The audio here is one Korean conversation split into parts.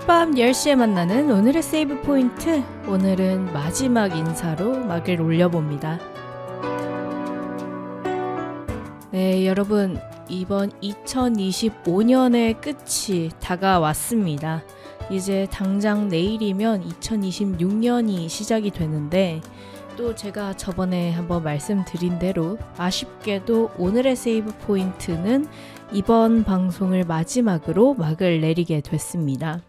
밤 10시에 만나는 오늘의 세이브 포인트. 오늘은 마지막 인사로 막을 올려봅니다. 네, 여러분, 이번 2025년의 끝이 다가왔습니다. 이제 당장 내일이면 2026년이 시작이 되는데, 또 제가 저번에 한번 말씀드린 대로 아쉽게도 오늘의 세이브 포인트는 이번 방송을 마지막으로 막을 내리게 됐습니다.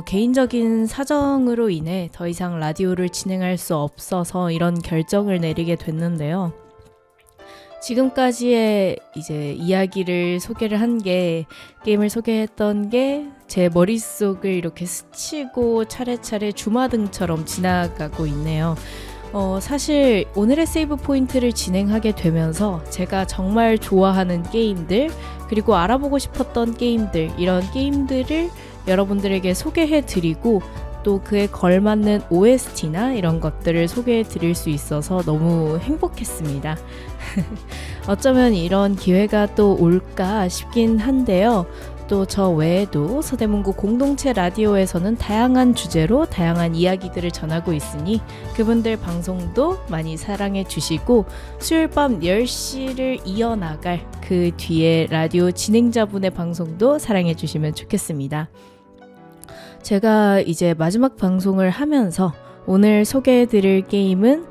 개인적인 사정으로 인해 더 이상 라디오를 진행할 수 없어서 이런 결정을 내리게 됐는데요. 지금까지의 이제 이야기를 소개를 한 게, 게임을 소개했던 게 제 머릿속을 이렇게 스치고 차례차례 주마등처럼 지나가고 있네요. 사실 오늘의 세이브 포인트를 진행하게 되면서 제가 정말 좋아하는 게임들, 그리고 알아보고 싶었던 게임들, 이런 게임들을 여러분들에게 소개해드리고 또 그에 걸맞는 OST나 이런 것들을 소개해드릴 수 있어서 너무 행복했습니다. 어쩌면 이런 기회가 또 올까 싶긴 한데요. 또 저 외에도 서대문구 공동체 라디오에서는 다양한 주제로 다양한 이야기들을 전하고 있으니 그분들 방송도 많이 사랑해 주시고, 수요일 밤 10시를 이어나갈 그 뒤에 라디오 진행자분의 방송도 사랑해 주시면 좋겠습니다. 제가 이제 마지막 방송을 하면서 오늘 소개해 드릴 게임은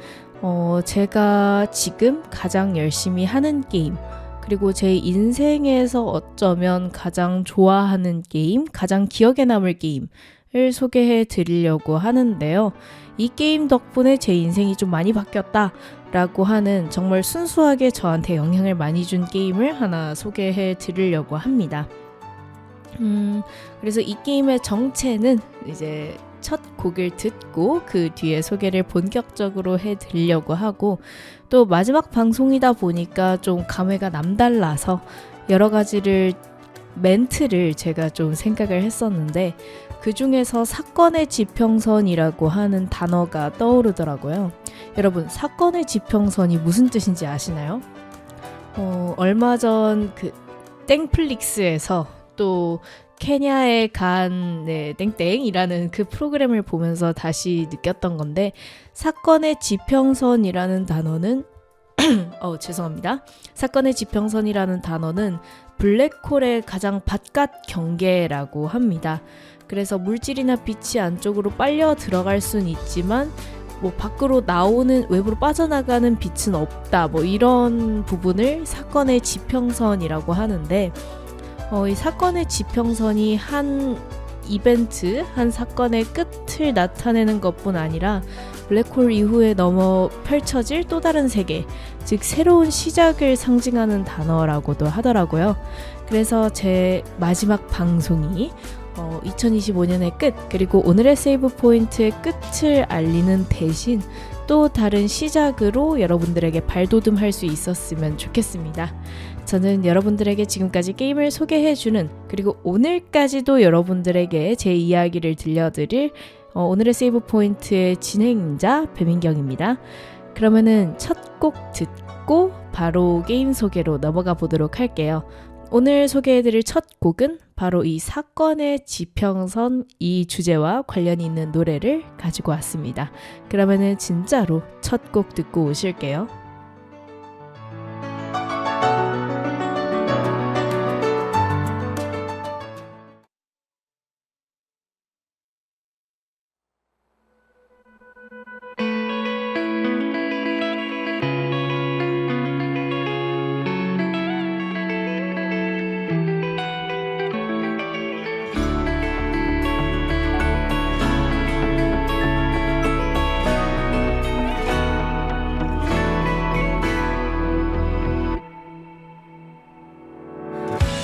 제가 지금 가장 열심히 하는 게임, 그리고 제 인생에서 어쩌면 가장 좋아하는 게임, 가장 기억에 남을 게임을 소개해 드리려고 하는데요. 이 게임 덕분에 제 인생이 좀 많이 바뀌었다 라고 하는, 정말 순수하게 저한테 영향을 많이 준 게임을 하나 소개해 드리려고 합니다. 그래서 이 게임의 정체는 이제 첫 곡을 듣고 그 뒤에 소개를 본격적으로 해드리려고 하고, 또 마지막 방송이다 보니까 좀 감회가 남달라서 여러 가지를 멘트를 제가 좀 생각을 했었는데, 그 중에서 사건의 지평선이라고 하는 단어가 떠오르더라고요. 여러분, 사건의 지평선이 무슨 뜻인지 아시나요? 얼마 전 그 땡플릭스에서 또 케냐에 간 땡땡이라는 그 프로그램을 보면서 다시 느꼈던 건데, 사건의 지평선이라는 단어는 죄송합니다. 사건의 지평선이라는 단어는 블랙홀의 가장 바깥 경계라고 합니다. 그래서 물질이나 빛이 안쪽으로 빨려 들어갈 수는 있지만 밖으로 나오는, 외부로 빠져나가는 빛은 없다, 이런 부분을 사건의 지평선이라고 하는데, 이 사건의 지평선이 한 이벤트, 한 사건의 끝을 나타내는 것뿐 아니라 블랙홀 이후에 넘어 펼쳐질 또 다른 세계, 즉 새로운 시작을 상징하는 단어라고도 하더라고요. 그래서 제 마지막 방송이 2025년의 끝, 그리고 오늘의 세이브 포인트의 끝을 알리는 대신 또 다른 시작으로 여러분들에게 발돋움할 수 있었으면 좋겠습니다. 저는 여러분들에게 지금까지 게임을 소개해주는, 그리고 오늘까지도 여러분들에게 제 이야기를 들려드릴 오늘의 세이브 포인트의 진행자 배민경입니다. 그러면은 첫 곡 듣고 바로 게임 소개로 넘어가 보도록 할게요. 오늘 소개해드릴 첫 곡은 바로 이 사건의 지평선, 이 주제와 관련이 있는 노래를 가지고 왔습니다. 그러면은 진짜로 첫 곡 듣고 오실게요.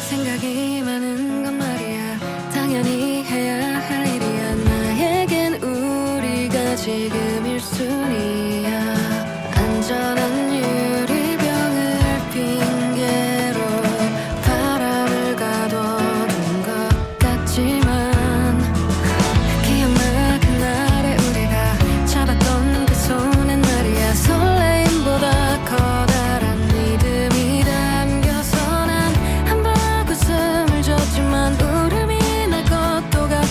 생각이 많은 건 말이야, 당연히 해야 할 일이야. 나에겐 우리가 지금 1순위야. 안전한 유리병을 핑계로 바람을 가둬둔 것 같지만, 기억나 그날의 우리가 잡았던 그 손엔 말이야, 설레임보다 커다란 믿음이 담겨서 난 한 번 웃음을 줬지만 울음이 날 것도 같아.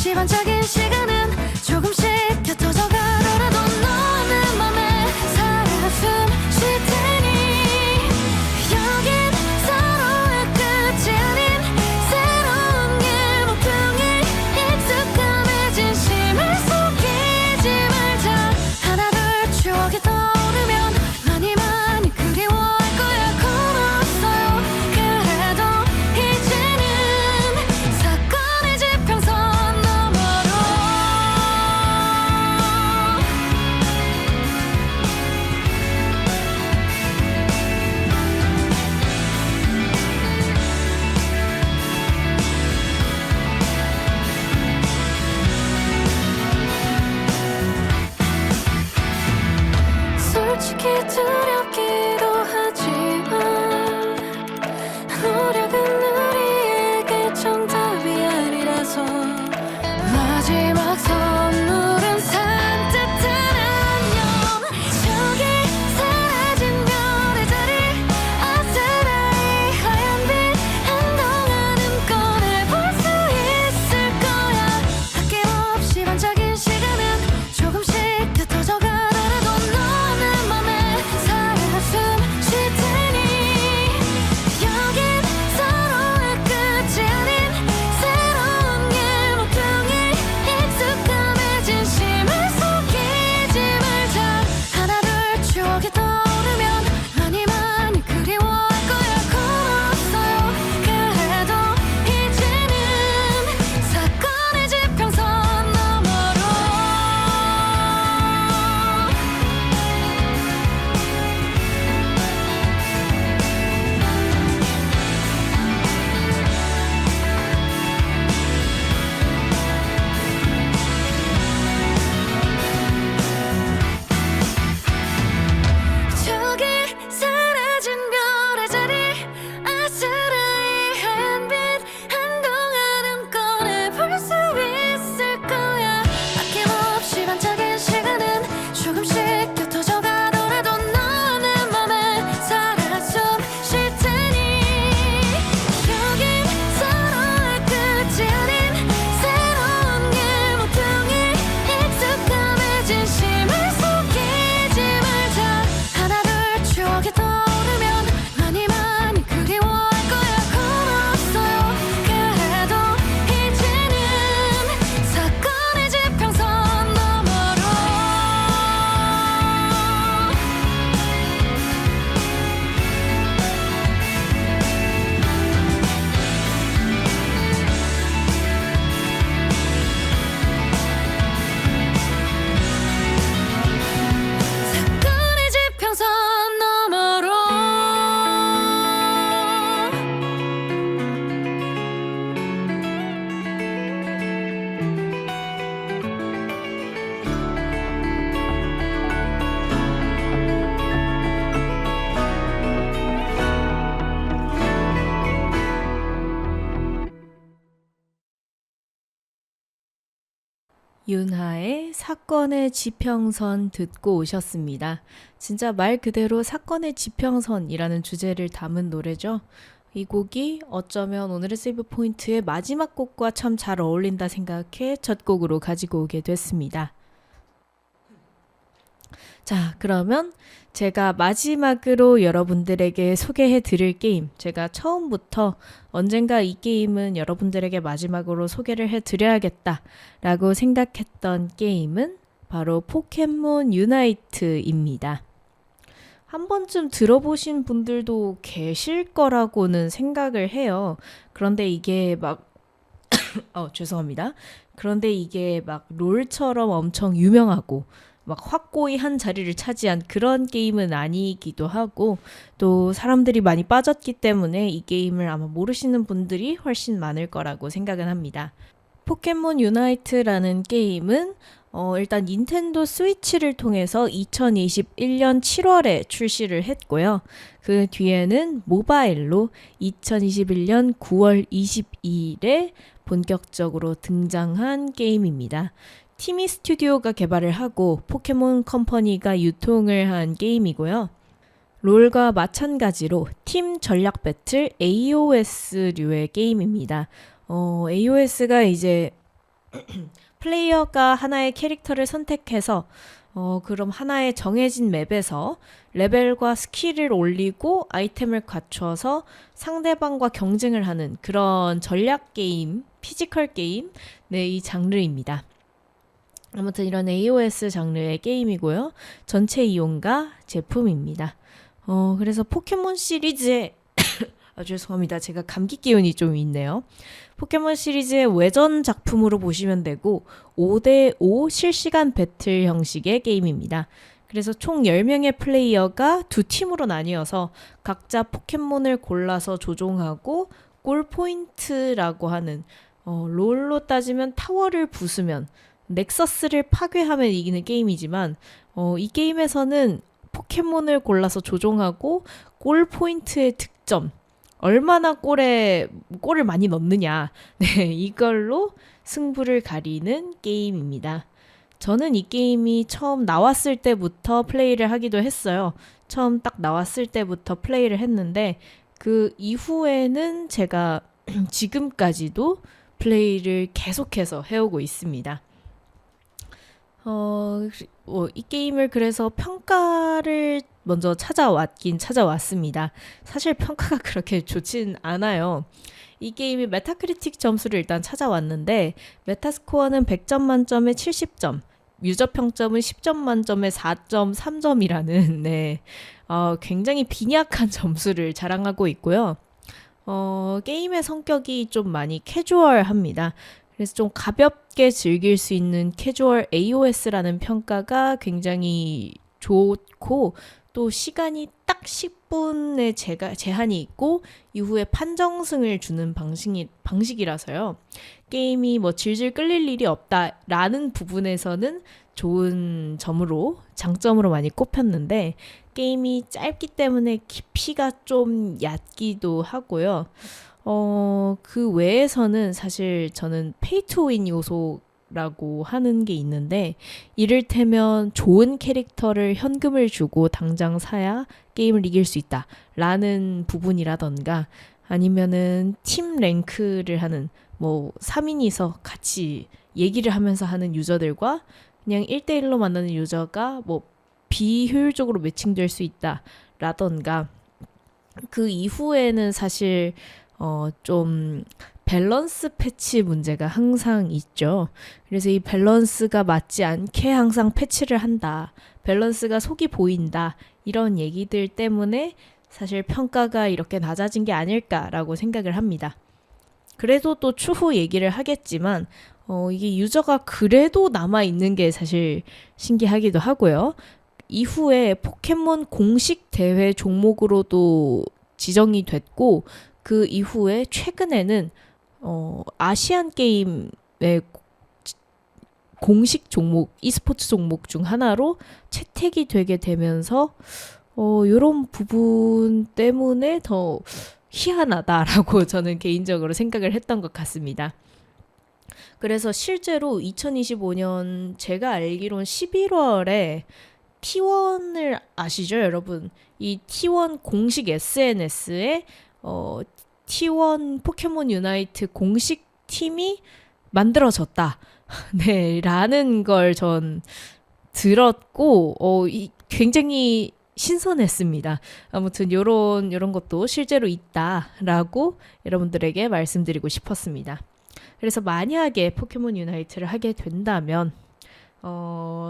아낌없이 반짝인 시간은 조금씩 곁어져 가더라도 너는 맘에 살아 숨 쉴 테니 여긴 서로의 끝이 아닌 새로운 길 모퉁이 익숙함에 진심을 속이지 말자 하나 둘 추억이 떠오르면 많이 많이 그리워할 거야 걸었어요 그래도 이제는 사건의 지평선 너머로 솔직히 두렵기도 하지만 노력은 우리에게 정답이 아니라서 마지막 선물은 산뜻한 안녕 저기 사라진 별의 자리 아스라이 하얀 빛 한동안은 꺼내볼 수 있을 거야 아낌없이 반짝인 시간은 조금씩 곁어져 가더라도 너는 맘에 살아 숨 쉴 테니 여긴 서로의 끝이 아닌 새로운 길 모퉁이 익숙함에 진심을 속이지 말자 하나 둘 추억이 떠오르면 많이 많이 그리워할 거야 걸었어요 그래도 이제는 사건의 지평선 너머로 저기 사라진 별의 자리 아스라이 하얀 빛 한동안은 꺼내볼 수 있을 거야 아낌없이 반짝인 시간은 조금씩 곁어져 가더라도 너는 맘에 살아 숨 쉴 테니 여긴 서로의 끝이 아닌 새로운 길 모퉁이 익숙함에 진심을 속이지 말자 하나 둘 추억이 떠오르면 많이 많이 그리워할 거야 걸었어요 그래도 이제는 사건의 지평선 너머로 사건의 지평선 너머로 윤하의 사건의 지평선 듣고 오셨습니다. 진짜 말 그대로 사건의 지평선이라는 주제를 담은 노래죠. 이 곡이 어쩌면 오늘의 세이브 포인트의 마지막 곡과 참 잘 어울린다 생각해 첫 곡으로 가지고 오게 됐습니다. 자, 그러면 제가 마지막으로 여러분들에게 소개해 드릴 게임, 제가 처음부터 언젠가 이 게임은 여러분들에게 마지막으로 소개를 해 드려야겠다 라고 생각했던 게임은 바로 포켓몬 유나이트입니다. 한 번쯤 들어보신 분들도 계실 거라고는 생각을 해요. 그런데 이게 막 죄송합니다. 그런데 이게 막 롤처럼 엄청 유명하고 막 확고히 한 자리를 차지한 그런 게임은 아니기도 하고 또 사람들이 많이 빠졌기 때문에 이 게임을 아마 모르시는 분들이 훨씬 많을 거라고 생각은 합니다. 포켓몬 유나이트라는 게임은 일단 닌텐도 스위치를 통해서 2021년 7월에 출시를 했고요. 그 뒤에는 모바일로 2021년 9월 22일에 본격적으로 등장한 게임입니다. 티미 스튜디오가 개발을 하고 포켓몬 컴퍼니가 유통을 한 게임이고요. 롤과 마찬가지로 팀 전략 배틀 AOS류의 게임입니다. AOS가 이제 플레이어가 하나의 캐릭터를 선택해서 그럼 하나의 정해진 맵에서 레벨과 스킬을 올리고 아이템을 갖춰서 상대방과 경쟁을 하는 그런 전략 게임, 피지컬 게임, 네, 이 장르입니다. 아무튼 이런 AOS 장르의 게임이고요. 전체 이용가 제품입니다. 그래서 포켓몬 시리즈의 죄송합니다. 제가 감기 기운이 좀 있네요. 포켓몬 시리즈의 외전 작품으로 보시면 되고 5대5 실시간 배틀 형식의 게임입니다. 그래서 총 10명의 플레이어가 두 팀으로 나뉘어서 각자 포켓몬을 골라서 조종하고 골 포인트라고 하는 롤로 따지면 타워를 부수면 넥서스를 파괴하면 이기는 게임이지만 이 게임에서는 포켓몬을 골라서 조종하고 골 포인트의 득점 얼마나 골을 많이 넣느냐 네, 이걸로 승부를 가리는 게임입니다. 저는 이 게임이 처음 나왔을 때부터 플레이를 하기도 했어요. 처음 딱 나왔을 때부터 플레이를 했는데 그 이후에는 제가 지금까지도 플레이를 계속해서 해오고 있습니다. 이 게임을 그래서 평가를 먼저 찾아왔습니다. 사실 평가가 그렇게 좋진 않아요. 이 게임이 메타크리틱 점수를 일단 찾아왔는데 메타스코어는 100점 만점에 70점, 유저 평점은 10점 만점에 4.3점이라는 네, 굉장히 빈약한 점수를 자랑하고 있고요. 게임의 성격이 좀 많이 캐주얼합니다. 그래서 좀 가볍게 즐길 수 있는 캐주얼 AOS라는 평가가 굉장히 좋고 또 시간이 딱 10분의 제한이 있고 이후에 판정승을 주는 방식이라서요. 게임이 뭐 질질 끌릴 일이 없다라는 부분에서는 좋은 장점으로 많이 꼽혔는데 게임이 짧기 때문에 깊이가 좀 얕기도 하고요. 그 외에서는 사실 저는 페이 투 윈 요소라고 하는 게 있는데 이를테면 좋은 캐릭터를 현금을 주고 당장 사야 게임을 이길 수 있다 라는 부분이라던가 아니면은 팀 랭크를 하는 뭐 3인이서 같이 얘기를 하면서 하는 유저들과 그냥 1대1로 만나는 유저가 뭐 비효율적으로 매칭될 수 있다 라던가 그 이후에는 사실 좀 밸런스 패치 문제가 항상 있죠. 그래서 이 밸런스가 맞지 않게 항상 패치를 한다. 밸런스가 속이 보인다. 이런 얘기들 때문에 사실 평가가 이렇게 낮아진 게 아닐까라고 생각을 합니다. 그래도 또 추후 얘기를 하겠지만 이게 유저가 그래도 남아있는 게 사실 신기하기도 하고요. 이후에 포켓몬 공식 대회 종목으로도 지정이 됐고 그 이후에 최근에는 아시안 게임의 공식 종목, e스포츠 종목 중 하나로 채택이 되게 되면서 이런 부분 때문에 더 희한하다라고 저는 개인적으로 생각을 했던 것 같습니다. 그래서 실제로 2025년 제가 알기론 11월에 T1을 아시죠, 여러분? 이 T1 공식 SNS에 T1 포켓몬 유나이트 공식 팀이 만들어졌다. 네, 라는 걸 전 들었고, 굉장히 신선했습니다. 아무튼 요런 것도 실제로 있다라고 여러분들에게 말씀드리고 싶었습니다. 그래서 만약에 포켓몬 유나이트를 하게 된다면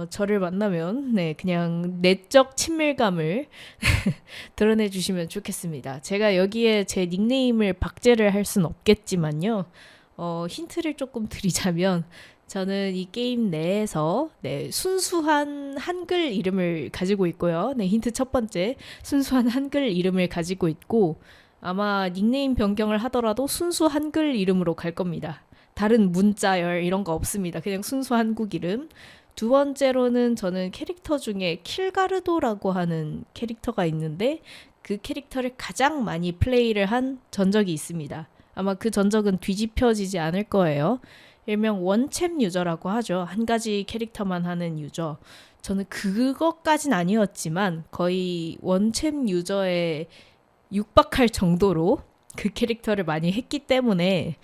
저를 만나면 네, 그냥 내적 친밀감을 드러내 주시면 좋겠습니다. 제가 여기에 제 닉네임을 박제를 할 순 없겠지만요. 힌트를 조금 드리자면 저는 이 게임 내에서 네, 순수한 한글 이름을 가지고 있고요. 네, 힌트 첫 번째. 순수한 한글 이름을 가지고 있고 아마 닉네임 변경을 하더라도 순수 한글 이름으로 갈 겁니다. 다른 문자열 이런 거 없습니다. 그냥 순수 한국 이름. 두 번째로는 저는 캐릭터 중에 킬가르도라고 하는 캐릭터가 있는데 그 캐릭터를 가장 많이 플레이를 한 전적이 있습니다. 아마 그 전적은 뒤집혀지지 않을 거예요. 일명 원챔 유저라고 하죠. 한 가지 캐릭터만 하는 유저. 저는 그것까진 아니었지만 거의 원챔 유저에 육박할 정도로 그 캐릭터를 많이 했기 때문에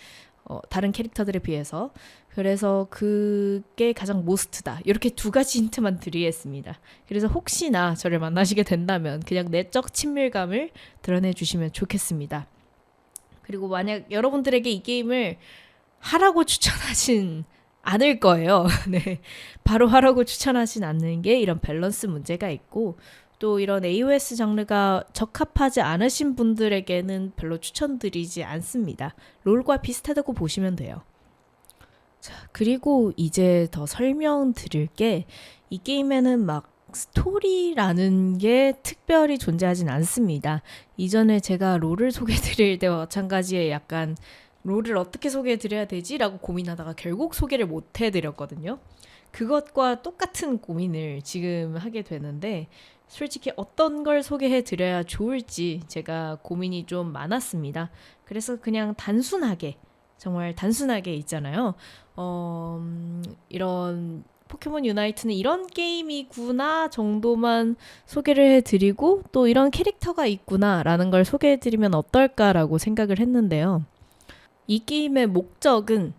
다른 캐릭터들에 비해서 그래서 그게 가장 모스트다. 이렇게 두 가지 힌트만 드리겠습니다. 그래서 혹시나 저를 만나시게 된다면 그냥 내적 친밀감을 드러내 주시면 좋겠습니다. 그리고 만약 여러분들에게 이 게임을 하라고 추천하진 않을 거예요. 네. 바로 하라고 추천하진 않는 게 이런 밸런스 문제가 있고, 또 이런 AOS 장르가 적합하지 않으신 분들에게는 별로 추천드리지 않습니다. 롤과 비슷하다고 보시면 돼요. 자, 그리고 이제 더 설명드릴 게, 이 게임에는 막 스토리라는 게 특별히 존재하진 않습니다. 이전에 제가 롤을 소개해드릴 때와 마찬가지에 약간 롤을 어떻게 소개해드려야 되지? 라고 고민하다가 결국 소개를 못 해드렸거든요. 그것과 똑같은 고민을 지금 하게 되는데, 솔직히 어떤 걸 소개해드려야 좋을지 제가 고민이 좀 많았습니다. 그래서 그냥 단순하게, 정말 단순하게 있잖아요. 이런 포켓몬 유나이트는 이런 게임이구나 정도만 소개를 해드리고, 또 이런 캐릭터가 있구나 라는 걸 소개해드리면 어떨까라고 생각을 했는데요. 이 게임의 목적은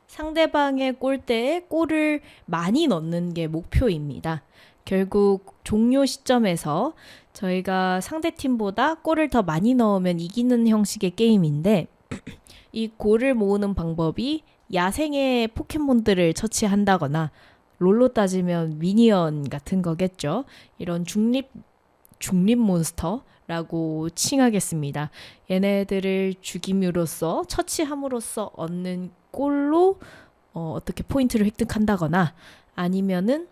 상대방의 골대에 골을 많이 넣는 게 목표입니다. 결국 종료 시점에서 저희가 상대팀보다 골을 더 많이 넣으면 이기는 형식의 게임인데, 이 골을 모으는 방법이 야생의 포켓몬들을 처치한다거나, 롤로 따지면 미니언 같은 거겠죠. 이런 중립 몬스터라고 칭하겠습니다. 얘네들을 죽임으로써, 처치함으로써 얻는 골로 어떻게 포인트를 획득한다거나, 아니면은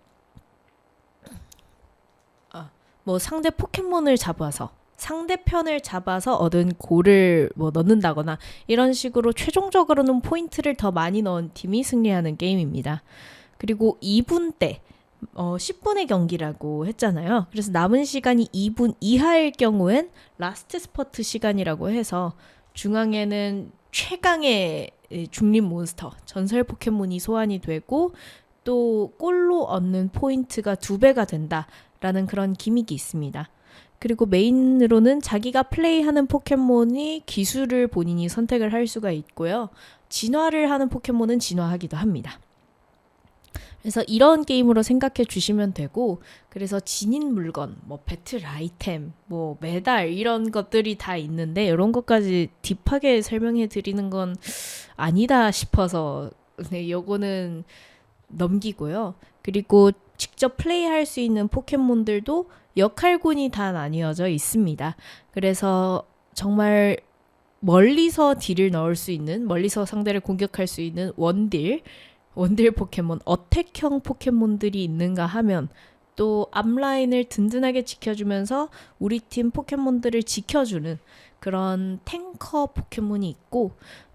뭐 상대 포켓몬을 잡아서, 상대편을 잡아서 얻은 골을 뭐 넣는다거나, 이런 식으로 최종적으로는 포인트를 더 많이 넣은 팀이 승리하는 게임입니다. 그리고 2분대 10분의 경기라고 했잖아요. 그래서 남은 시간이 2분 이하일 경우엔 라스트 스퍼트 시간이라고 해서, 중앙에는 최강의 중립 몬스터, 전설 포켓몬이 소환이 되고, 또 골로 얻는 포인트가 2배가 된다라는 그런 기믹이 있습니다. 그리고 메인으로는 자기가 플레이하는 포켓몬이 기술을 본인이 선택을 할 수가 있고요. 진화를 하는 포켓몬은 진화하기도 합니다. 그래서 이런 게임으로 생각해 주시면 되고, 그래서 진인 물건, 뭐 배틀 아이템, 뭐 메달, 이런 것들이 다 있는데, 이런 것까지 딥하게 설명해 드리는 건 아니다 싶어서 요거는 넘기고요. 그리고 직접 플레이할 수 있는 포켓몬들도 역할군이 다 나뉘어져 있습니다. 그래서 정말 멀리서 딜을 넣을 수 있는, 멀리서 상대를 공격할 수 있는 원딜 포켓몬, 어택형 포켓몬들이 있는가 하면, 또 앞라인을 든든하게 지켜주면서 우리 팀 포켓몬들을 지켜주는 그런 탱커 포켓몬이 있고,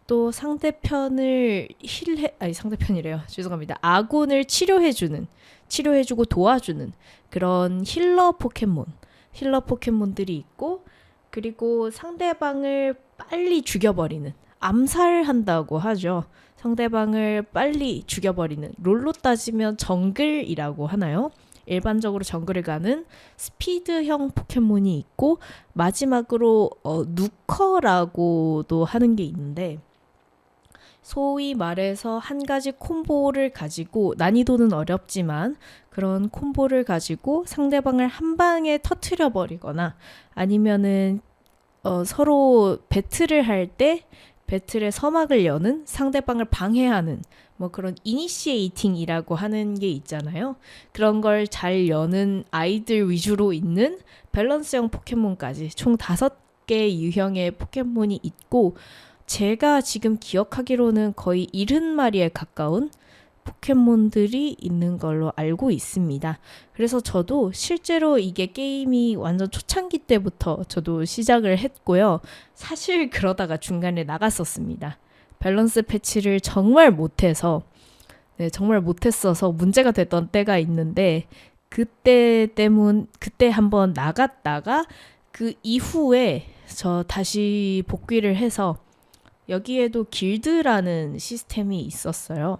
또 상대편을 상대편이래요. 죄송합니다. 아군을 치료해주고 도와주는 그런 힐러 포켓몬들이 있고, 그리고 상대방을 빨리 죽여버리는, 암살한다고 하죠. 상대방을 빨리 죽여버리는, 롤로 따지면 정글이라고 하나요? 일반적으로 정글을 가는 스피드형 포켓몬이 있고, 마지막으로 누커라고도 하는 게 있는데, 소위 말해서 한 가지 콤보를 가지고, 난이도는 어렵지만 그런 콤보를 가지고 상대방을 한 방에 터트려 버리거나, 아니면은 서로 배틀을 할 때 배틀의 서막을 여는, 상대방을 방해하는 뭐 그런 이니시에이팅이라고 하는 게 있잖아요. 그런 걸 잘 여는 아이들 위주로 있는 밸런스형 포켓몬까지 총 5개 유형의 포켓몬이 있고, 제가 지금 기억하기로는 거의 70마리에 가까운 포켓몬들이 있는 걸로 알고 있습니다. 그래서 저도 실제로 이게 게임이 완전 초창기 때부터 저도 시작을 했고요. 사실 그러다가 중간에 나갔었습니다. 밸런스 패치를 정말 못했어서 문제가 됐던 때가 있는데, 그때 한번 나갔다가 그 이후에 저 다시 복귀를 해서, 여기에도 길드라는 시스템이 있었어요.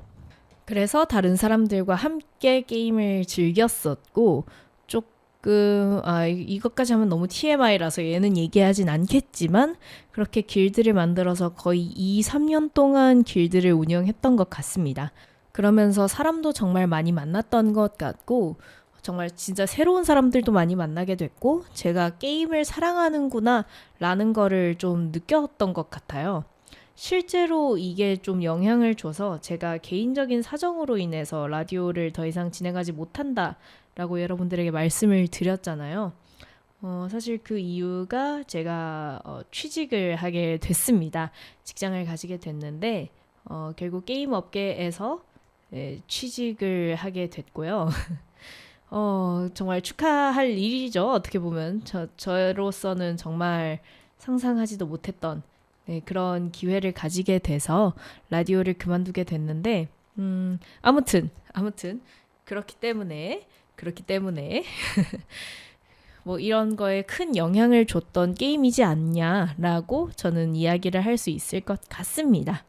그래서 다른 사람들과 함께 게임을 즐겼었고, 이것까지 하면 너무 TMI라서 얘는 얘기하진 않겠지만 그렇게 길드를 만들어서 거의 2, 3년 동안 길드를 운영했던 것 같습니다. 그러면서 사람도 정말 많이 만났던 것 같고 정말 진짜 새로운 사람들도 많이 만나게 됐고 제가 게임을 사랑하는구나 라는 거를 좀 느꼈던 것 같아요. 실제로 이게 좀 영향을 줘서 제가 개인적인 사정으로 인해서 라디오를 더 이상 진행하지 못한다 라고 여러분들에게 말씀을 드렸잖아요. 사실 그 이유가 제가 취직을 하게 됐습니다. 직장을 가지게 됐는데 결국 게임 업계에서 취직을 하게 됐고요. 정말 축하할 일이죠. 어떻게 보면 저로서는 정말 상상하지도 못했던 그런 기회를 가지게 돼서 라디오를 그만두게 됐는데 아무튼 그렇기 때문에 뭐 이런 거에 큰 영향을 줬던 게임이지 않냐라고 저는 이야기를 할 수 있을 것 같습니다.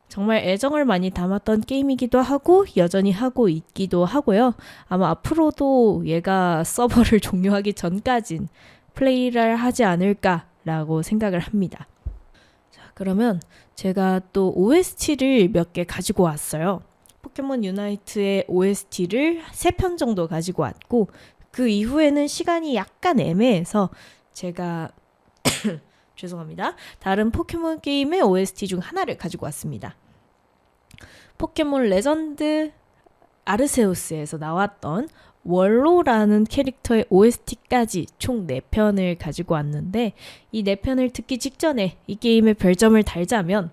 정말 애정을 많이 담았던 게임이기도 하고 여전히 하고 있기도 하고요. 아마 앞으로도 얘가 서버를 종료하기 전까진 플레이를 하지 않을까라고 생각을 합니다. 자, 그러면 제가 또 OST를 몇 개 가지고 왔어요. 포켓몬 유나이트의 OST를 3편 정도 가지고 왔고 그 이후에는 시간이 약간 애매해서 제가 죄송합니다. 다른 포켓몬 게임의 OST 중 하나를 가지고 왔습니다. 포켓몬 레전드 아르세우스에서 나왔던 월로라는 캐릭터의 OST까지 총 4편을 가지고 왔는데 이 4편을 듣기 직전에 이 게임에 별점을 달자면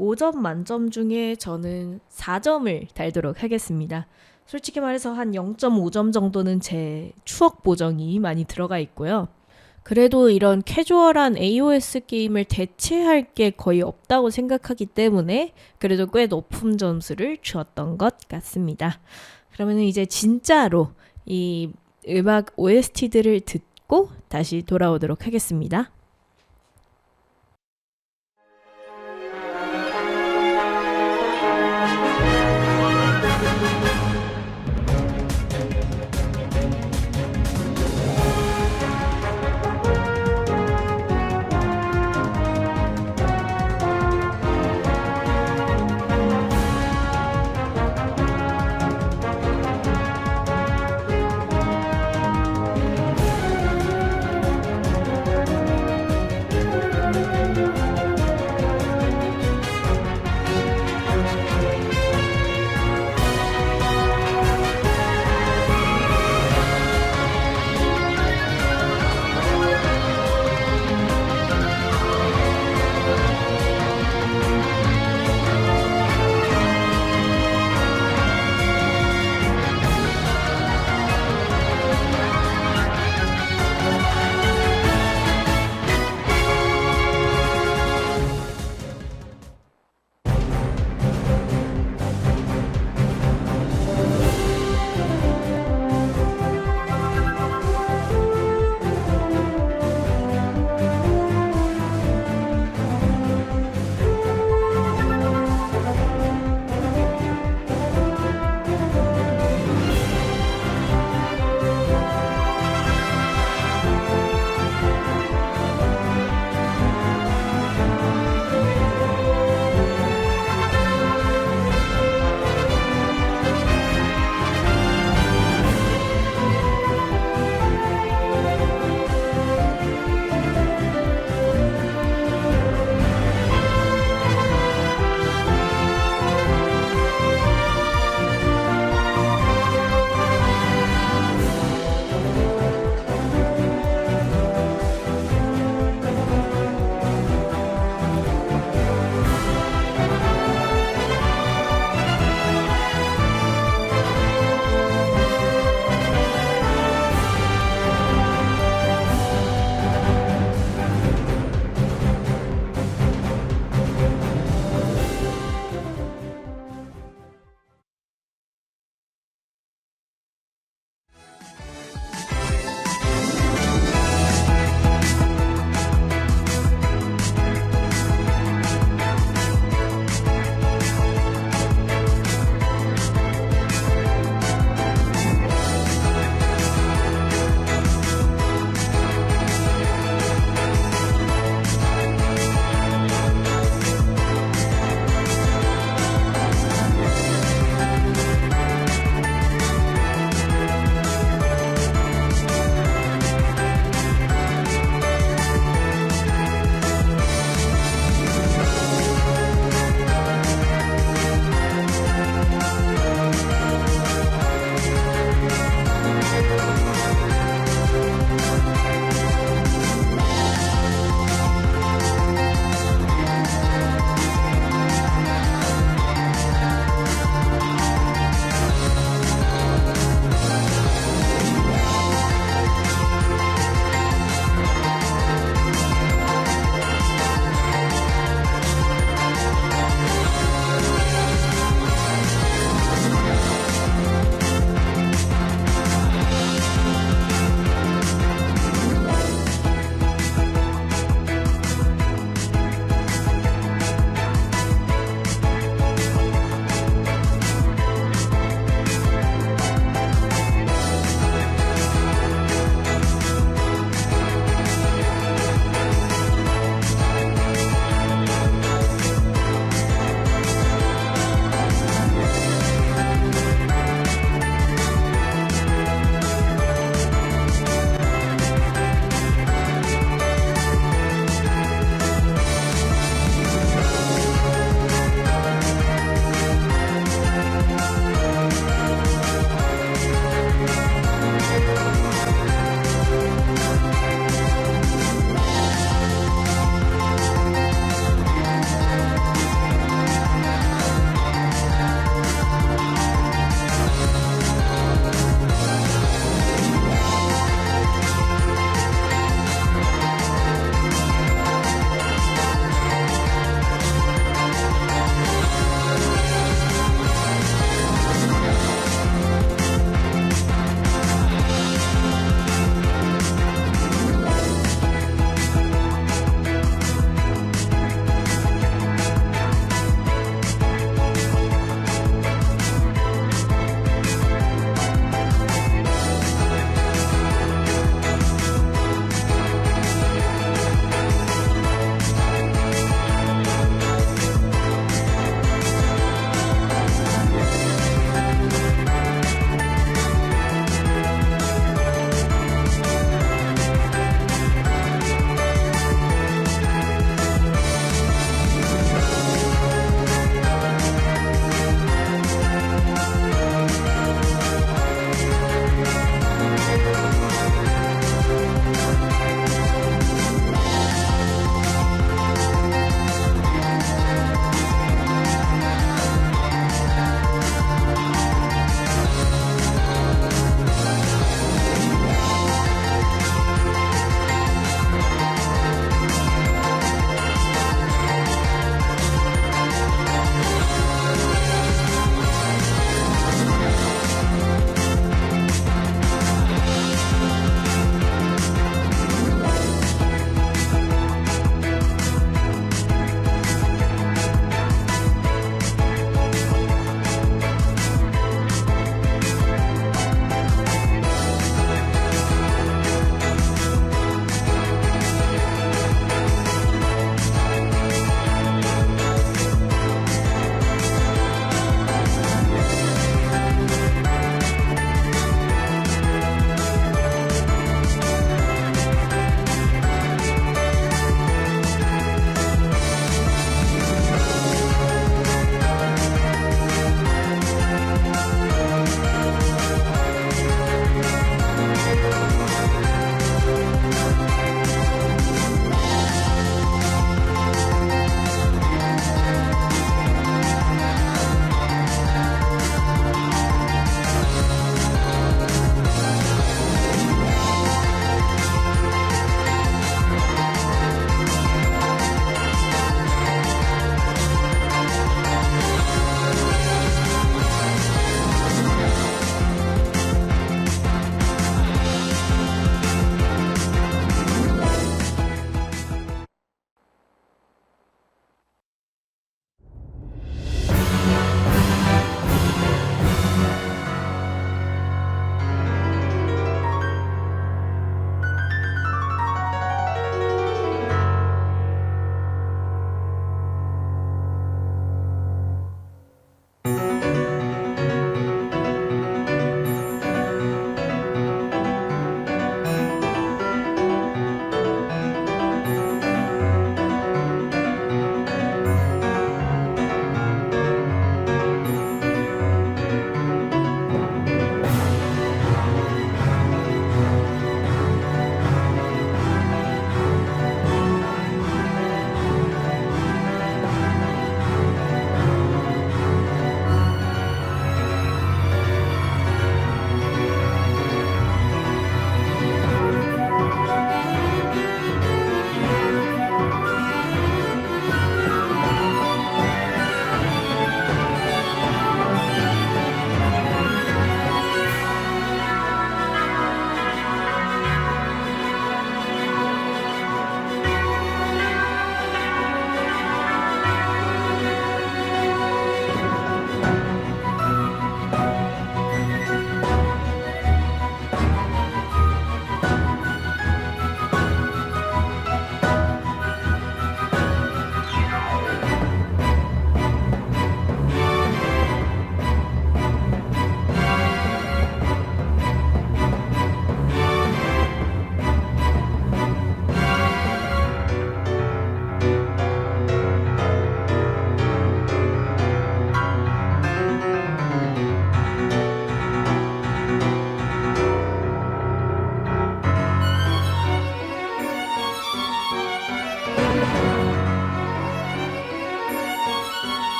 5점 만점 중에 저는 4점을 달도록 하겠습니다. 솔직히 말해서 한 0.5점 정도는 제 추억 보정이 많이 들어가 있고요. 그래도 이런 캐주얼한 AOS 게임을 대체할 게 거의 없다고 생각하기 때문에 그래도 꽤 높은 점수를 주었던 것 같습니다. 그러면 이제 진짜로 이 음악 OST들을 듣고 다시 돌아오도록 하겠습니다.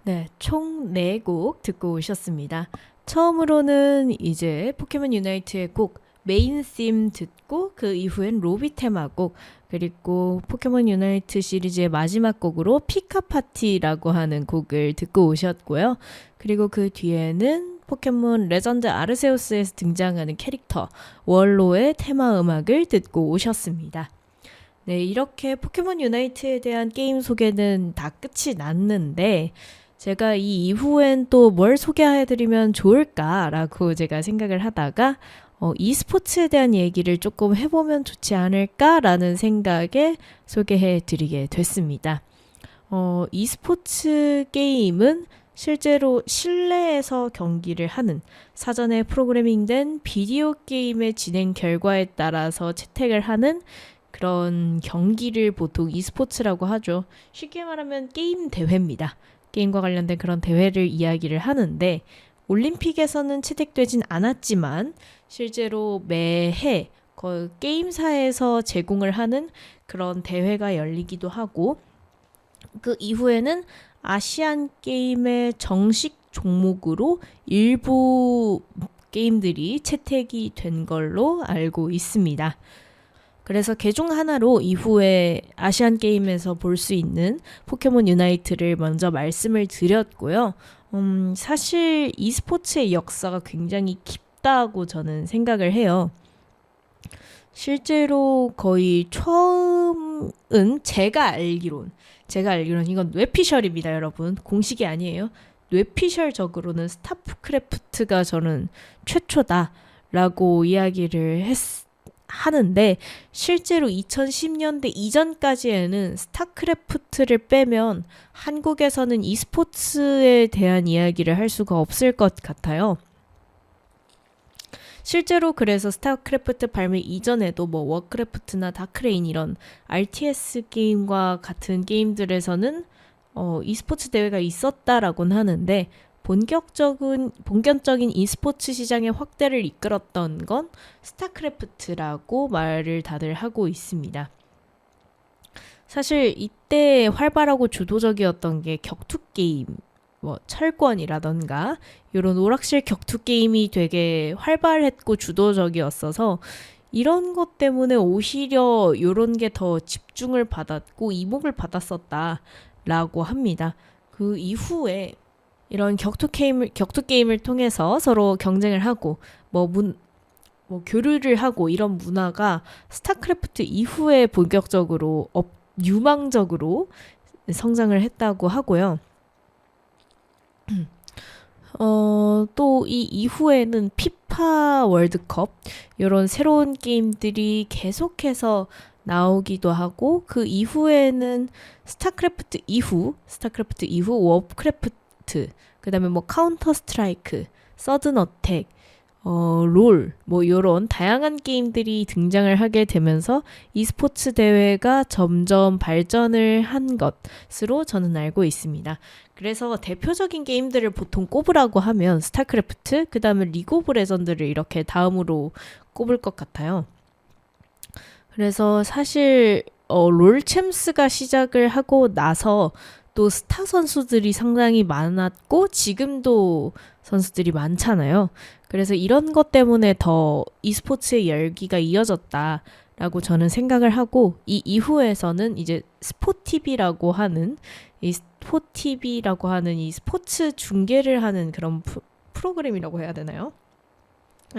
네, 총 4곡 듣고 오셨습니다. 처음으로는 이제 포켓몬 유나이트의 곡 메인 씬 듣고 그 이후엔 로비 테마곡 그리고 포켓몬 유나이트 시리즈의 마지막 곡으로 피카 파티라고 하는 곡을 듣고 오셨고요. 그리고 그 뒤에는 포켓몬 레전드 아르세우스에서 등장하는 캐릭터 월로의 테마 음악을 듣고 오셨습니다. 네, 이렇게 포켓몬 유나이트에 대한 게임 소개는 다 끝이 났는데 제가 이 이후엔 또 뭘 소개해드리면 좋을까라고 제가 생각을 하다가 e스포츠에 대한 얘기를 조금 해보면 좋지 않을까라는 생각에 소개해드리게 됐습니다. e스포츠 게임은 실제로 실내에서 경기를 하는 사전에 프로그래밍된 비디오 게임의 진행 결과에 따라서 채택을 하는 그런 경기를 보통 e스포츠라고 하죠. 쉽게 말하면 게임 대회입니다. 게임과 관련된 그런 대회를 이야기를 하는데 올림픽에서는 채택되진 않았지만 실제로 매해 게임사에서 제공을 하는 그런 대회가 열리기도 하고 그 이후에는 아시안 게임의 정식 종목으로 일부 게임들이 채택이 된 걸로 알고 있습니다. 그래서 개중 하나로 이후에 아시안 게임에서 볼 수 있는 포켓몬 유나이트를 먼저 말씀을 드렸고요. 사실 e스포츠의 역사가 굉장히 깊다고 저는 생각을 해요. 실제로 거의 처음은 제가 알기론 이건 뇌피셜입니다, 여러분. 공식이 아니에요. 뇌피셜적으로는 스타크래프트가 저는 최초다라고 이야기를 하는데 실제로 2010년대 이전까지에는 스타크래프트를 빼면 한국에서는 e스포츠에 대한 이야기를 할 수가 없을 것 같아요. 실제로 그래서 스타크래프트 발매 이전에도 뭐 워크래프트나 다크레인 이런 RTS 게임과 같은 게임들에서는 e스포츠 대회가 있었다라고는 하는데 본격적인 e스포츠 시장의 확대를 이끌었던 건 스타크래프트라고 말을 다들 하고 있습니다. 사실 이때 활발하고 주도적이었던 게 격투 게임, 뭐 철권이라던가 이런 오락실 격투 게임이 되게 활발했고 주도적이었어서 이런 것 때문에 오히려 이런 게 더 집중을 받았고 이목을 받았었다라고 합니다. 그 이후에 이런 격투 게임을 통해서 서로 경쟁을 하고 뭐 교류를 하고 이런 문화가 스타크래프트 이후에 본격적으로 유망적으로 성장을 했다고 하고요. 또 이 이후에는 피파 월드컵 이런 새로운 게임들이 계속해서 나오기도 하고 그 이후에는 스타크래프트 이후 워크래프트 그 다음에 뭐 카운터 스트라이크, 서든 어택, 롤, 뭐 요런 다양한 게임들이 등장을 하게 되면서 e스포츠 대회가 점점 발전을 한 것으로 저는 알고 있습니다. 그래서 대표적인 게임들을 보통 꼽으라고 하면 스타크래프트, 그 다음에 리그 오브 레전드를 이렇게 다음으로 꼽을 것 같아요. 그래서 사실 롤챔스가 시작을 하고 나서 또 스타 선수들이 상당히 많았고 지금도 선수들이 많잖아요. 그래서 이런 것 때문에 더 e스포츠의 열기가 이어졌다라고 저는 생각을 하고 이 이후에서는 이제 스포티비라고 하는 이 스포츠 중계를 하는 그런 프로그램이라고 해야 되나요?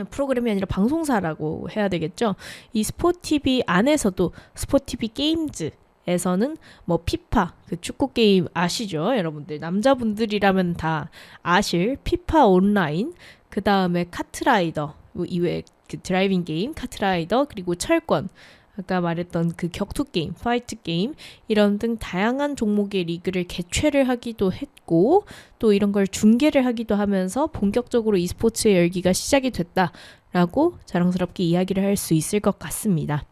프로그램이 아니라 방송사라고 해야 되겠죠. 이 스포티비 안에서도 스포티비 게임즈에서는 뭐 피파 그 축구 게임 아시죠, 여러분들? 남자분들이라면 다 아실 피파 온라인, 그 다음에 카트라이더 뭐 이외에 그 드라이빙 게임 카트라이더, 그리고 철권, 아까 말했던 그 격투 게임, 파이트 게임 이런 등 다양한 종목의 리그를 개최를 하기도 했고 또 이런 걸 중계를 하기도 하면서 본격적으로 e스포츠의 열기가 시작이 됐다라고 자랑스럽게 이야기를 할 수 있을 것 같습니다.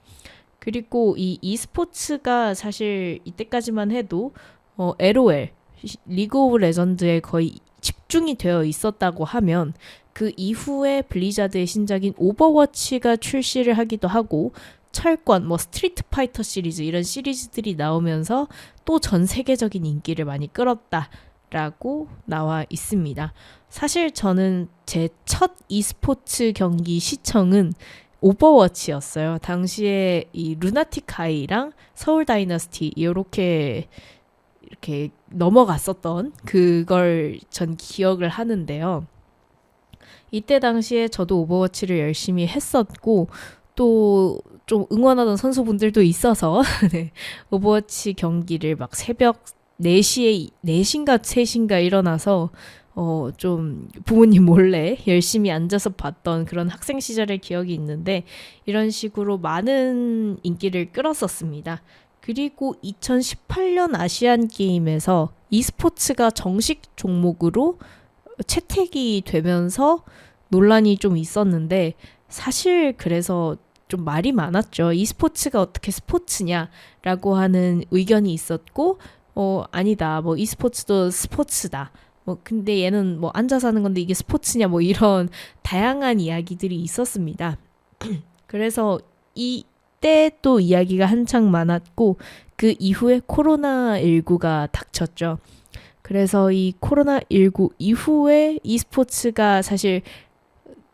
그리고 이 e스포츠가 사실 이때까지만 해도 LOL, 리그 오브 레전드에 거의 집중이 되어 있었다고 하면 그 이후에 블리자드의 신작인 오버워치가 출시를 하기도 하고 철권, 뭐 스트리트 파이터 시리즈 이런 시리즈들이 나오면서 또 전 세계적인 인기를 많이 끌었다 라고 나와 있습니다. 사실 저는 제 첫 e스포츠 경기 시청은 오버워치였어요. 당시에 이 루나틱 하이랑 서울 다이너스티 이렇게 넘어갔었던 그걸 전 기억을 하는데요. 이때 당시에 저도 오버워치를 열심히 했었고 또 좀 응원하던 선수분들도 있어서 네, 오버워치 경기를 막 새벽 4시인가 3시인가 일어나서 좀 부모님 몰래 열심히 앉아서 봤던 그런 학생 시절의 기억이 있는데 이런 식으로 많은 인기를 끌었었습니다. 그리고 2018년 아시안 게임에서 e스포츠가 정식 종목으로 채택이 되면서 논란이 좀 있었는데 사실 그래서 좀 말이 많았죠. e스포츠가 어떻게 스포츠냐라고 하는 의견이 있었고 아니다. 뭐 e스포츠도 스포츠다. 뭐 근데 얘는 뭐 앉아서 하는 건데 이게 스포츠냐 뭐 이런 다양한 이야기들이 있었습니다. 그래서 이때 또 이야기가 한창 많았고 그 이후에 코로나19가 닥쳤죠. 그래서 이 코로나19 이후에 e스포츠가 사실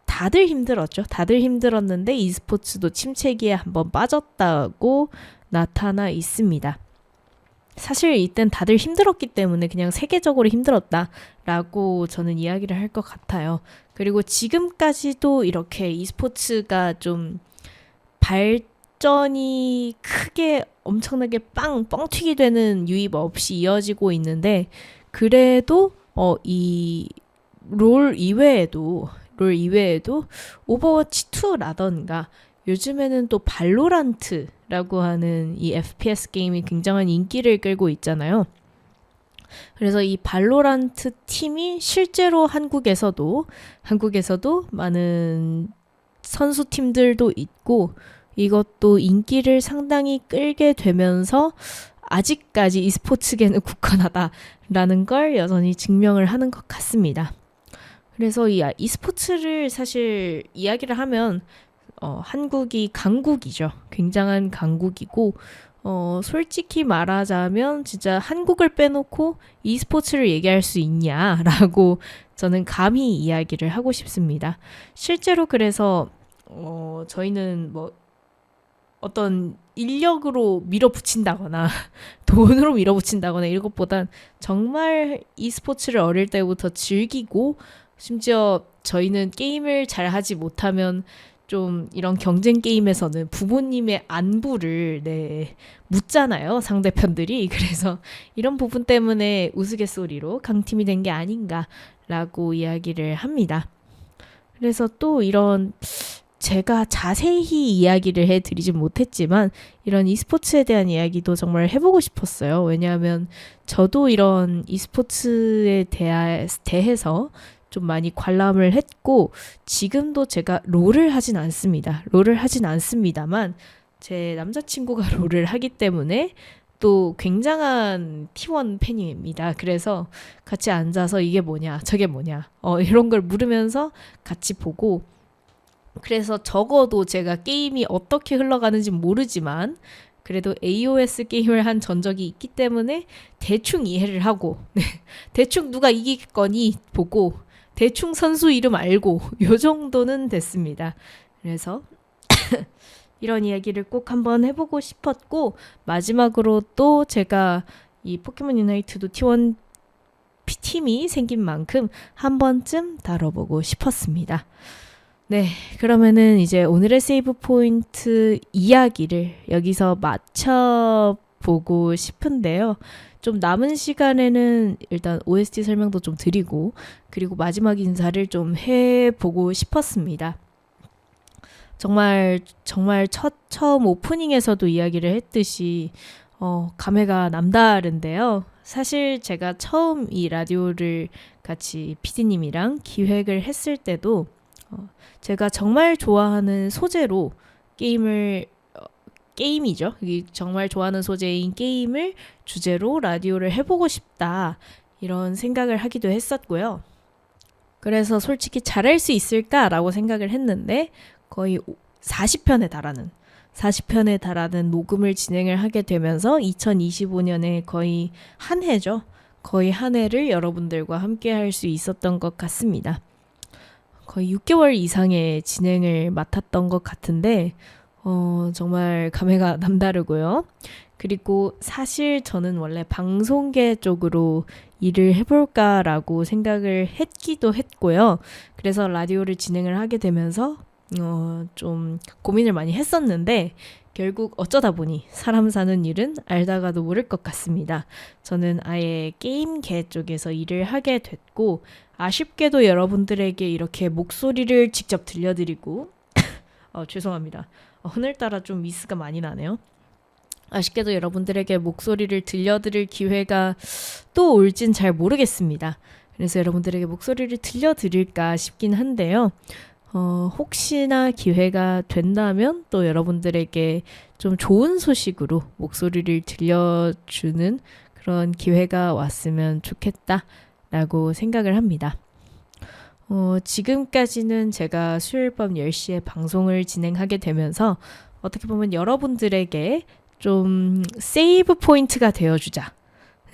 다들 힘들었죠. 다들 힘들었는데 e스포츠도 침체기에 한번 빠졌다고 나타나 있습니다. 사실 이땐 다들 힘들었기 때문에 그냥 세계적으로 힘들었다라고 저는 이야기를 할 것 같아요. 그리고 지금까지도 이렇게 e스포츠가 좀 발전이 크게 엄청나게 뻥튀기 되는 유입 없이 이어지고 있는데 그래도 이 롤 이외에도 오버워치 2라던가 요즘에는 또 발로란트라고 하는 이 FPS 게임이 굉장한 인기를 끌고 있잖아요. 그래서 이 발로란트 팀이 실제로 한국에서도 많은 선수팀들도 있고 이것도 인기를 상당히 끌게 되면서 아직까지 e스포츠계는 굳건하다라는 걸 여전히 증명을 하는 것 같습니다. 그래서 이 e스포츠를 사실 이야기를 하면 한국이 강국이죠. 굉장한 강국이고 솔직히 말하자면 진짜 한국을 빼놓고 e스포츠를 얘기할 수 있냐라고 저는 감히 이야기를 하고 싶습니다. 실제로 그래서 저희는 뭐 어떤 인력으로 밀어붙인다거나 돈으로 밀어붙인다거나 이런 것보단 정말 e스포츠를 어릴 때부터 즐기고 심지어 저희는 게임을 잘 하지 못하면 좀 이런 경쟁 게임에서는 부모님의 안부를 묻잖아요. 상대편들이. 그래서 이런 부분 때문에 우스갯소리로 강팀이 된 게 아닌가라고 이야기를 합니다. 그래서 또 이런 제가 자세히 이야기를 해드리진 못했지만 이런 e스포츠에 대한 이야기도 정말 해보고 싶었어요. 왜냐하면 저도 이런 e스포츠에 대해서 좀 많이 관람을 했고 지금도 제가 롤을 하진 않습니다만 제 남자친구가 롤을 하기 때문에 또 굉장한 T1 팬입니다. 그래서 같이 앉아서 이게 뭐냐 저게 뭐냐 이런 걸 물으면서 같이 보고 그래서 적어도 제가 게임이 어떻게 흘러가는지 모르지만 그래도 AOS 게임을 한 전적이 있기 때문에 대충 이해를 하고 대충 누가 이기겠거니 보고 대충 선수 이름 알고 요 정도는 됐습니다. 그래서 이런 이야기를 꼭 한번 해보고 싶었고 마지막으로 또 제가 이 포켓몬 유나이트도 T1 팀이 생긴 만큼 한 번쯤 다뤄보고 싶었습니다. 네, 그러면은 이제 오늘의 세이브 포인트 이야기를 여기서 마쳐보고 싶은데요. 좀 남은 시간에는 일단 OST 설명도 좀 드리고 그리고 마지막 인사를 좀 해보고 싶었습니다. 정말 처음 오프닝에서도 이야기를 했듯이 감회가 남다른데요. 사실 제가 처음 이 라디오를 같이 PD님이랑 기획을 했을 때도 제가 정말 좋아하는 소재로 게임이죠. 정말 좋아하는 소재인 게임을 주제로 라디오를 해보고 싶다 이런 생각을 하기도 했었고요. 그래서 솔직히 잘할 수 있을까라고 생각을 했는데 거의 40편에 달하는 녹음을 진행을 하게 되면서 2025년에 거의 한 해죠. 거의 한 해를 여러분들과 함께 할 수 있었던 것 같습니다. 거의 6개월 이상의 진행을 맡았던 것 같은데 정말 감회가 남다르고요. 그리고 사실 저는 원래 방송계 쪽으로 일을 해볼까라고 생각을 했기도 했고요. 그래서 라디오를 진행을 하게 되면서 좀 고민을 많이 했었는데 결국 어쩌다 보니 사람 사는 일은 알다가도 모를 것 같습니다. 저는 아예 게임계 쪽에서 일을 하게 됐고 아쉽게도 여러분들에게 이렇게 목소리를 직접 들려드리고 죄송합니다. 오늘따라 좀 미스가 많이 나네요. 아쉽게도 여러분들에게 목소리를 들려드릴 기회가 또 올진 잘 모르겠습니다. 그래서 여러분들에게 목소리를 들려드릴까 싶긴 한데요. 혹시나 기회가 된다면 또 여러분들에게 좀 좋은 소식으로 목소리를 들려주는 그런 기회가 왔으면 좋겠다라고 생각을 합니다. 지금까지는 제가 수요일 밤 10시에 방송을 진행하게 되면서 어떻게 보면 여러분들에게 좀 세이브 포인트가 되어주자.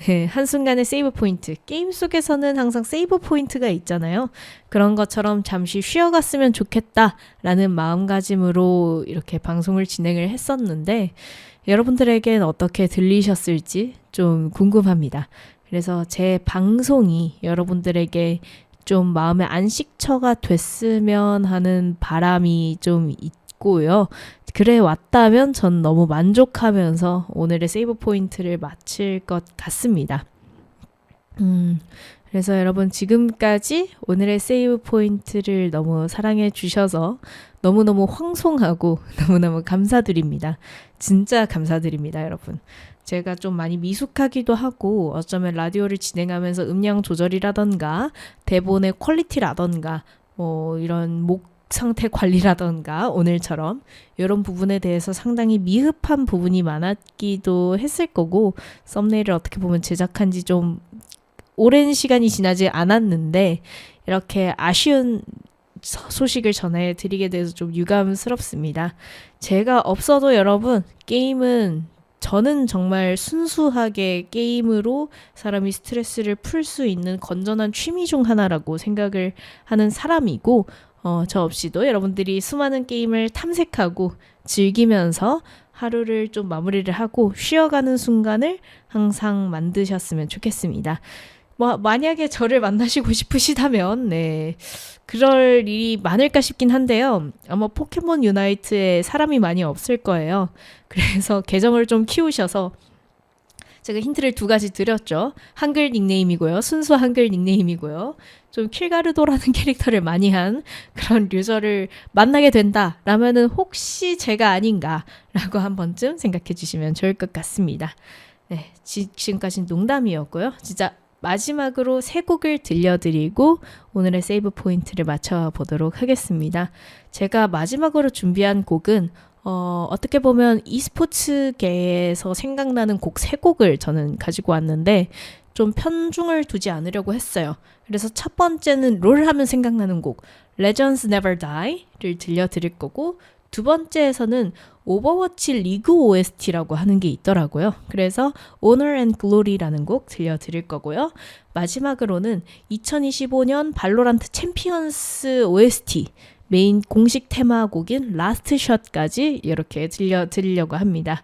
네, 한순간의 세이브 포인트. 게임 속에서는 항상 세이브 포인트가 있잖아요. 그런 것처럼 잠시 쉬어갔으면 좋겠다라는 마음가짐으로 이렇게 방송을 진행을 했었는데 여러분들에겐 어떻게 들리셨을지 좀 궁금합니다. 그래서 제 방송이 여러분들에게 좀 마음의 안식처가 됐으면 하는 바람이 좀 있고요. 그래 왔다면 전 너무 만족하면서 오늘의 세이브 포인트를 마칠 것 같습니다. 그래서 여러분 지금까지 오늘의 세이브 포인트를 너무 사랑해 주셔서 너무너무 황송하고 너무너무 감사드립니다. 진짜 감사드립니다, 여러분. 제가 좀 많이 미숙하기도 하고 어쩌면 라디오를 진행하면서 음량 조절이라던가 대본의 퀄리티라던가 이런 목 상태 관리라던가 오늘처럼 이런 부분에 대해서 상당히 미흡한 부분이 많았기도 했을 거고 썸네일을 어떻게 보면 제작한 지 좀 오랜 시간이 지나지 않았는데 이렇게 아쉬운 소식을 전해드리게 돼서 좀 유감스럽습니다. 제가 없어도 여러분 게임은 저는 정말 순수하게 게임으로 사람이 스트레스를 풀 수 있는 건전한 취미 중 하나라고 생각을 하는 사람이고 저 없이도 여러분들이 수많은 게임을 탐색하고 즐기면서 하루를 좀 마무리를 하고 쉬어가는 순간을 항상 만드셨으면 좋겠습니다. 만약에 저를 만나시고 싶으시다면 네, 그럴 일이 많을까 싶긴 한데요. 아마 포켓몬 유나이트에 사람이 많이 없을 거예요. 그래서 계정을 좀 키우셔서 제가 힌트를 2가지 드렸죠. 한글 닉네임이고요. 순수 한글 닉네임이고요. 좀 킬가르도라는 캐릭터를 많이 한 그런 유저를 만나게 된다라면은 혹시 제가 아닌가라고 한 번쯤 생각해 주시면 좋을 것 같습니다. 네, 지금까지는 농담이었고요. 진짜 마지막으로 3곡을 들려드리고 오늘의 세이브 포인트를 맞춰보도록 하겠습니다. 제가 마지막으로 준비한 곡은 어떻게 보면 e스포츠계에서 생각나는 곡 3곡을 저는 가지고 왔는데 좀 편중을 두지 않으려고 했어요. 그래서 첫 번째는 롤 하면 생각나는 곡 Legends Never Die를 들려드릴 거고 두 번째에서는 오버워치 리그 OST라고 하는 게 있더라고요. 그래서 Honor and Glory라는 곡 들려드릴 거고요. 마지막으로는 2025년 발로란트 챔피언스 OST 메인 공식 테마곡인 라스트 샷까지 이렇게 들려드리려고 합니다.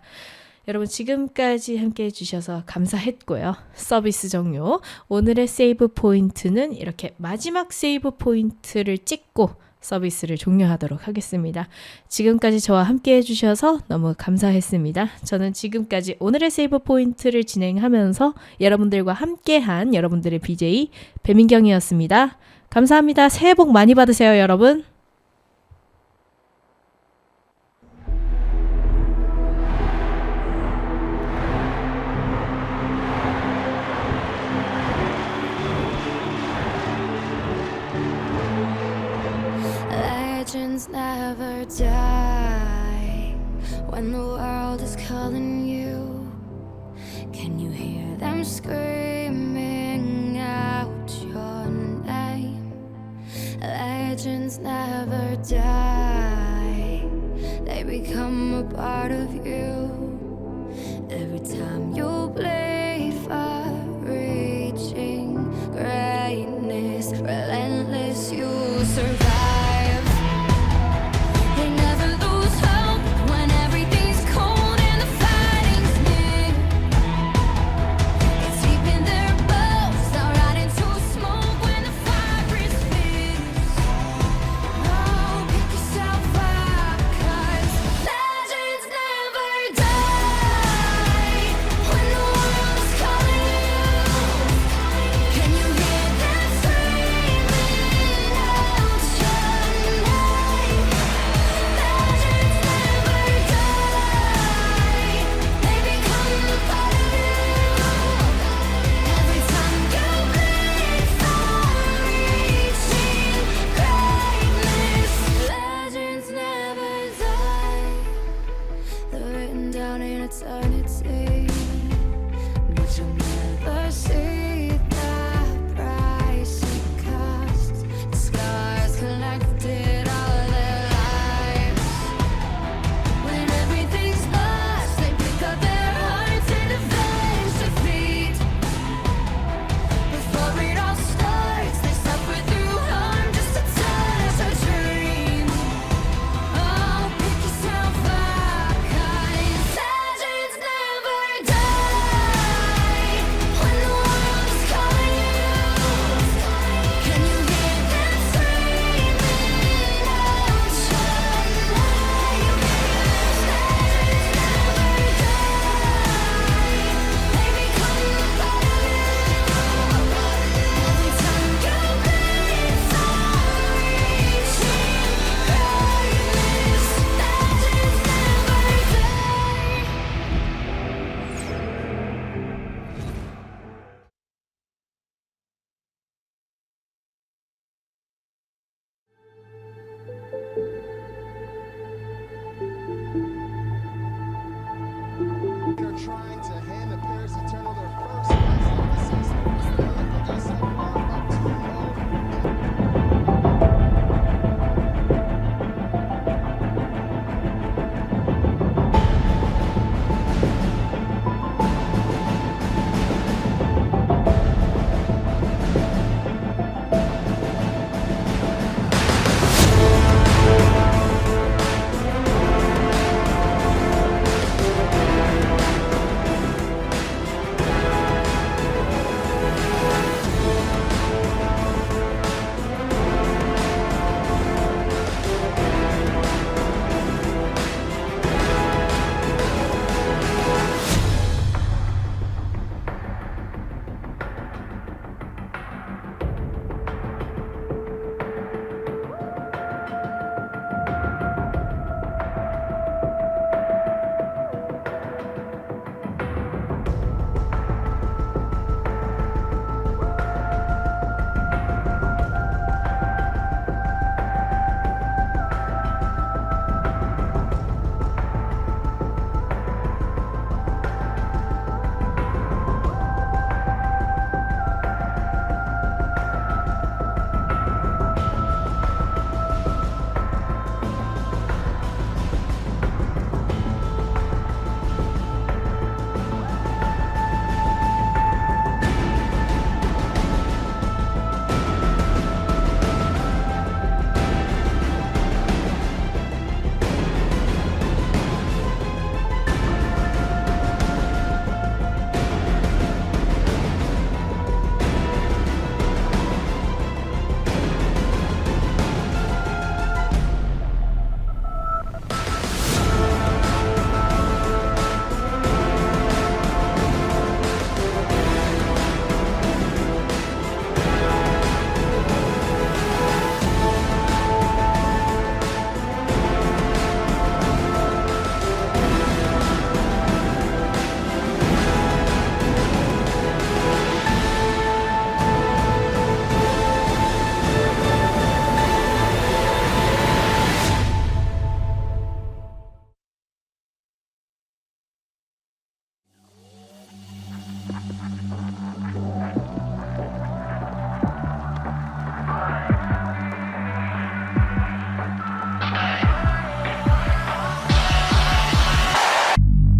여러분 지금까지 함께 해주셔서 감사했고요. 서비스 종료. 오늘의 세이브 포인트는 이렇게 마지막 세이브 포인트를 찍고 서비스를 종료하도록 하겠습니다. 지금까지 저와 함께 해주셔서 너무 감사했습니다. 저는 지금까지 오늘의 세이브 포인트를 진행하면서 여러분들과 함께한 여러분들의 BJ 배민경이었습니다. 감사합니다. 새해 복 많이 받으세요, 여러분. Legends never die when the world is calling you. Can you hear them screaming out your name? Legends never die, they become a part of you. Every time you play for each eternity, but you'll never see the price it costs. The scars collected all their lives. When everything's lost, they pick up their hearts and avenge defeat. Before it all starts, they suffer through harm just to touch a dream. Oh, pick yourself up, 'cause legends never die. When the world is calling you, can you hear them screaming out your name? Legends never die. They become a part of you. Every time you breathe, far-reaching brightness. Legends never die. They're trying to hand the Paris Eternal their first place of the season. They're looking just so far up 2-0.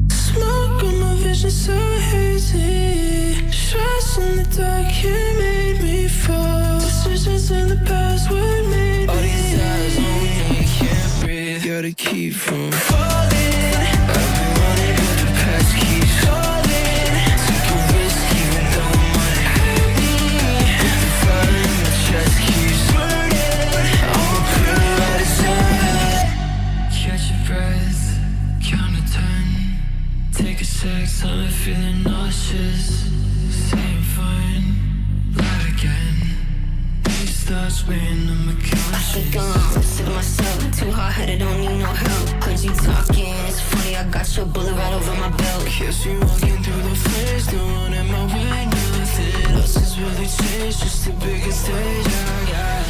Smoke on my vision so hazy. Shots in the dark, you made me fall. Decisions in the past were made. All these eyes on me, can't breathe. Gotta keep from falling. I've been running, but the past keeps calling. Take a risk, even though it might hurt me. If the fire in my chest keeps burning, I'ma put it right aside. Catch your breath, count to 10. Take a sec, I'm feeling nauseous. Saying fine, lie again. These thoughts weighing on my I think conscience. I'm sick of myself, too hard-headed, don't need no help. Heard you talking, it's funny, I got your bullet right over my belt. Guess you walking through the flames, don't want in my way, nothing else has really changed, just the biggest stage I got.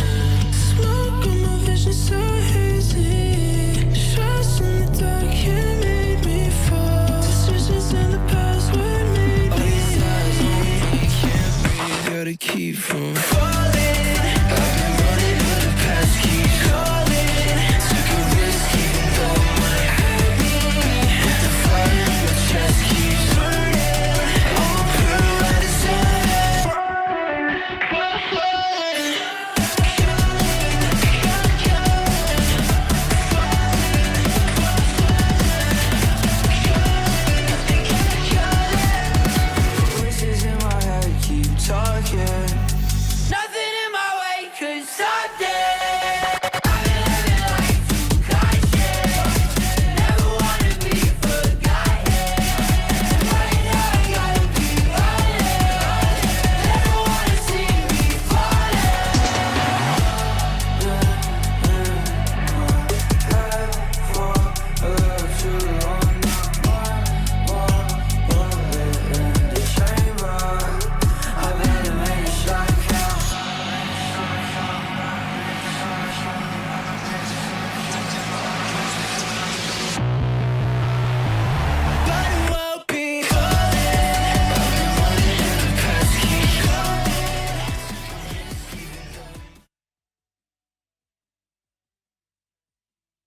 Smoke on my vision so hazy. Shots in the dark,